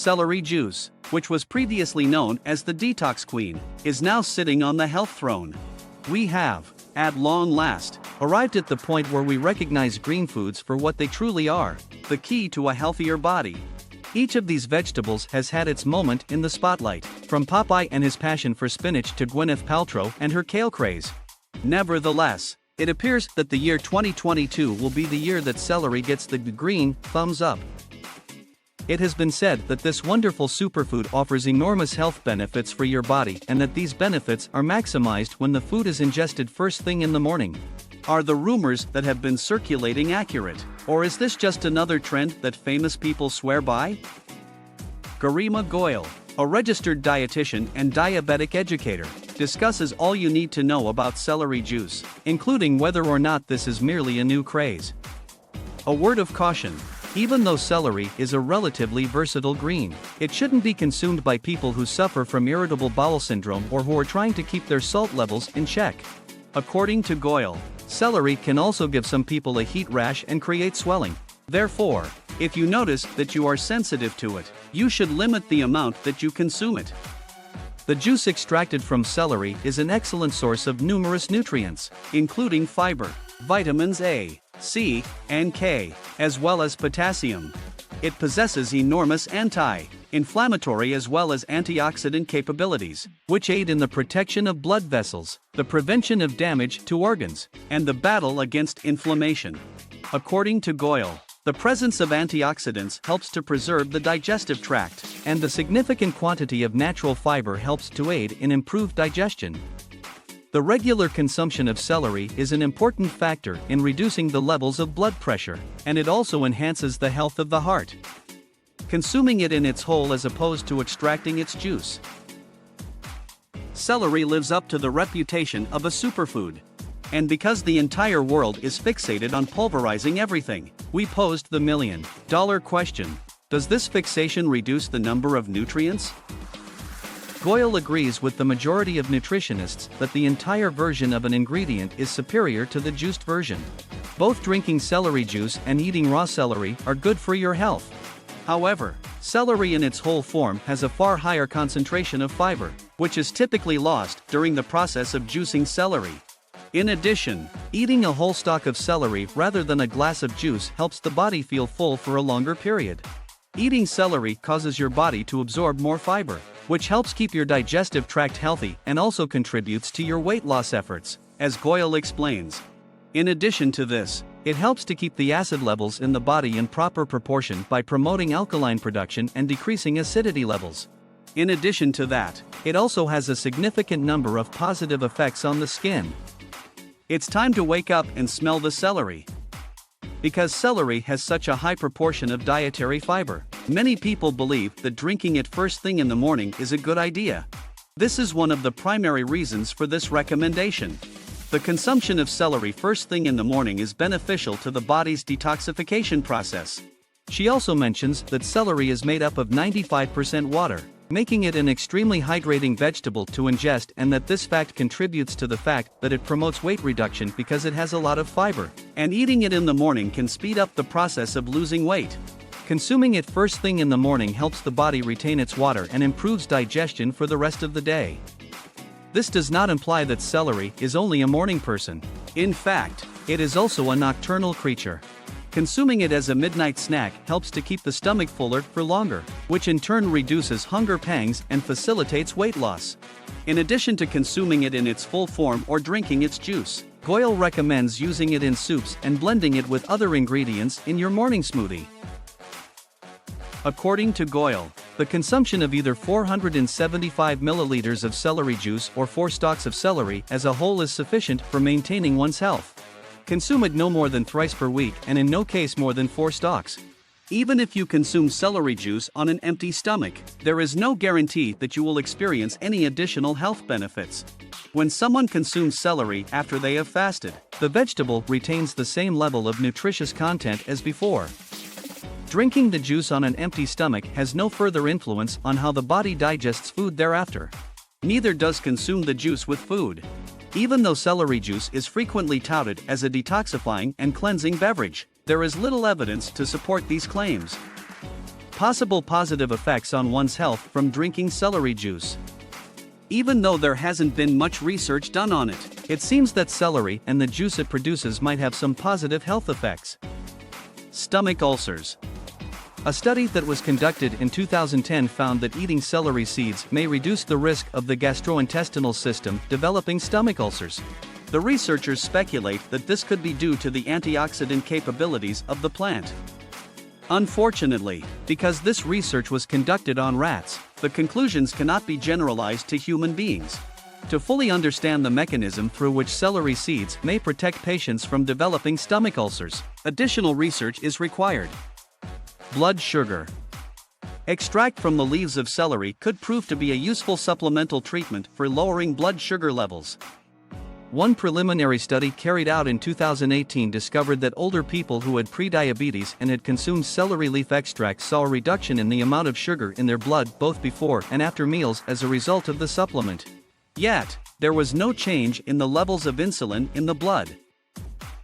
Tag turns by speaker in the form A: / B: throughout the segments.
A: Celery juice, which was previously known as the detox queen, is now sitting on the health throne. We have, at long last, arrived at the point where we recognize green foods for what they truly are, the key to a healthier body. Each of these vegetables has had its moment in the spotlight, from Popeye and his passion for spinach to Gwyneth Paltrow and her kale craze. Nevertheless, it appears that the year 2022 will be the year that celery gets the green thumbs up. It has been said that this wonderful superfood offers enormous health benefits for your body and that these benefits are maximized when the food is ingested first thing in the morning. Are the rumors that have been circulating accurate, or is this just another trend that famous people swear by? Garima Goyal, a registered dietitian and diabetic educator, discusses all you need to know about celery juice, including whether or not this is merely a new craze. A word of caution. Even though celery is a relatively versatile green, it shouldn't be consumed by people who suffer from irritable bowel syndrome or who are trying to keep their salt levels in check. According to Goyal, celery can also give some people a heat rash and create swelling. Therefore, if you notice that you are sensitive to it, you should limit the amount that you consume it. The juice extracted from celery is an excellent source of numerous nutrients, including fiber, vitamins A, C, and K, as well as potassium. It possesses enormous anti-inflammatory as well as antioxidant capabilities, which aid in the protection of blood vessels, the prevention of damage to organs, and the battle against inflammation. According to Goyal, the presence of antioxidants helps to preserve the digestive tract, and the significant quantity of natural fiber helps to aid in improved digestion. The regular consumption of celery is an important factor in reducing the levels of blood pressure, and it also enhances the health of the heart. Consuming it in its whole as opposed to extracting its juice. Celery lives up to the reputation of a superfood. And because the entire world is fixated on pulverizing everything, we posed the million-dollar question: does this fixation reduce the number of nutrients? Goyal agrees with the majority of nutritionists that the entire version of an ingredient is superior to the juiced version. Both drinking celery juice and eating raw celery are good for your health. However, celery in its whole form has a far higher concentration of fiber, which is typically lost during the process of juicing celery. In addition, eating a whole stalk of celery rather than a glass of juice helps the body feel full for a longer period. Eating celery causes your body to absorb more fiber, which helps keep your digestive tract healthy and also contributes to your weight loss efforts, as Goyal explains. In addition to this, it helps to keep the acid levels in the body in proper proportion by promoting alkaline production and decreasing acidity levels. In addition to that, it also has a significant number of positive effects on the skin. It's time to wake up and smell the celery. Because celery has such a high proportion of dietary fiber, many people believe that drinking it first thing in the morning is a good idea. This is one of the primary reasons for this recommendation. The consumption of celery first thing in the morning is beneficial to the body's detoxification process. She also mentions that celery is made up of 95% water, making it an extremely hydrating vegetable to ingest, and that this fact contributes to the fact that it promotes weight reduction because it has a lot of fiber, and eating it in the morning can speed up the process of losing weight. Consuming it first thing in the morning helps the body retain its water and improves digestion for the rest of the day. This does not imply that celery is only a morning person. In fact, it is also a nocturnal creature. Consuming it as a midnight snack helps to keep the stomach fuller for longer, which in turn reduces hunger pangs and facilitates weight loss. In addition to consuming it in its full form or drinking its juice, Goyal recommends using it in soups and blending it with other ingredients in your morning smoothie. According to Goyal, the consumption of either 475 milliliters of celery juice or 4 stalks of celery as a whole is sufficient for maintaining one's health. Consume it no more than thrice per week and in no case more than 4 stalks. Even if you consume celery juice on an empty stomach, there is no guarantee that you will experience any additional health benefits. When someone consumes celery after they have fasted, the vegetable retains the same level of nutritious content as before. Drinking the juice on an empty stomach has no further influence on how the body digests food thereafter. Neither does consume the juice with food. Even though celery juice is frequently touted as a detoxifying and cleansing beverage, there is little evidence to support these claims. Possible positive effects on one's health from drinking celery juice. Even though there hasn't been much research done on it, it seems that celery and the juice it produces might have some positive health effects. Stomach ulcers. A study that was conducted in 2010 found that eating celery seeds may reduce the risk of the gastrointestinal system developing stomach ulcers. The researchers speculate that this could be due to the antioxidant capabilities of the plant. Unfortunately, because this research was conducted on rats, the conclusions cannot be generalized to human beings. To fully understand the mechanism through which celery seeds may protect patients from developing stomach ulcers, additional research is required. Blood sugar. Extract from the leaves of celery could prove to be a useful supplemental treatment for lowering blood sugar levels. One preliminary study carried out in 2018 discovered that older people who had prediabetes and had consumed celery leaf extract saw a reduction in the amount of sugar in their blood both before and after meals as a result of the supplement. Yet, there was no change in the levels of insulin in the blood.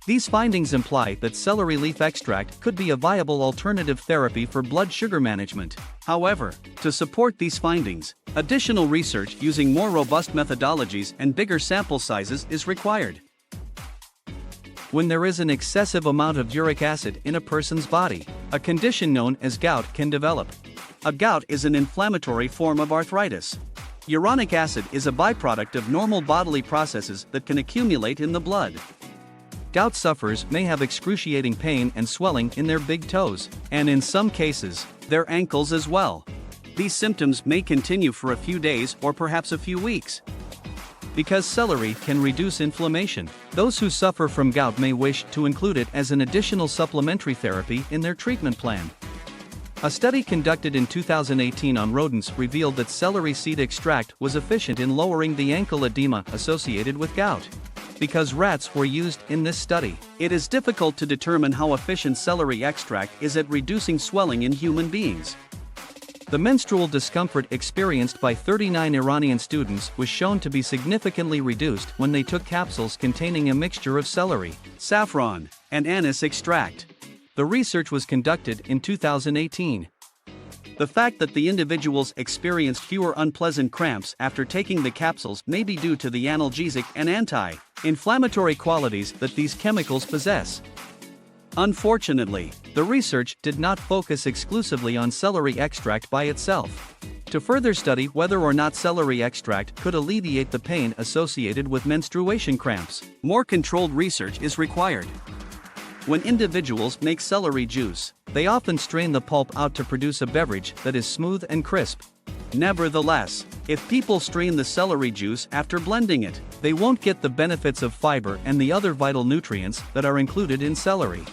A: These findings imply that celery leaf extract could be a viable alternative therapy for blood sugar management. However, to support these findings, additional research using more robust methodologies and bigger sample sizes is required. When there is an excessive amount of uric acid in a person's body, a condition known as gout can develop. A gout is an inflammatory form of arthritis. Uronic acid is a byproduct of normal bodily processes that can accumulate in the blood. Gout sufferers may have excruciating pain and swelling in their big toes, and in some cases, their ankles as well. These symptoms may continue for a few days or perhaps a few weeks. Because celery can reduce inflammation, those who suffer from gout may wish to include it as an additional supplementary therapy in their treatment plan. A study conducted in 2018 on rodents revealed that celery seed extract was efficient in lowering the ankle edema associated with gout. Because rats were used in this study, it is difficult to determine how efficient celery extract is at reducing swelling in human beings. The menstrual discomfort experienced by 39 Iranian students was shown to be significantly reduced when they took capsules containing a mixture of celery, saffron, and anise extract. The research was conducted in 2018. The fact that the individuals experienced fewer unpleasant cramps after taking the capsules may be due to the analgesic and anti-inflammatory qualities that these chemicals possess. Unfortunately, the research did not focus exclusively on celery extract by itself. To further study whether or not celery extract could alleviate the pain associated with menstruation cramps, more controlled research is required. When individuals make celery juice, they often strain the pulp out to produce a beverage that is smooth and crisp. Nevertheless, if people strain the celery juice after blending it, they won't get the benefits of fiber and the other vital nutrients that are included in celery.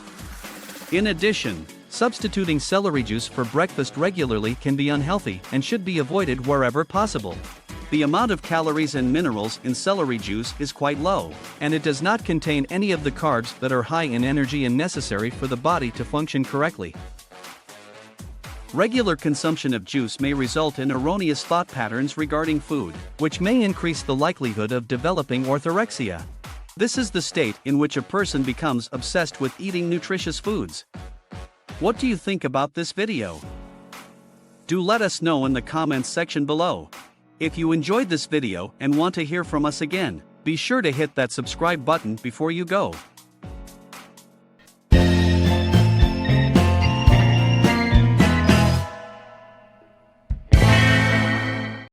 A: In addition, substituting celery juice for breakfast regularly can be unhealthy and should be avoided wherever possible. The amount of calories and minerals in celery juice is quite low, and it does not contain any of the carbs that are high in energy and necessary for the body to function correctly. Regular consumption of juice may result in erroneous thought patterns regarding food, which may increase the likelihood of developing orthorexia. This is the state in which a person becomes obsessed with eating nutritious foods. What do you think about this video? Do let us know in the comments section below. If you enjoyed this video and want to hear from us again, be sure to hit that subscribe button before you go.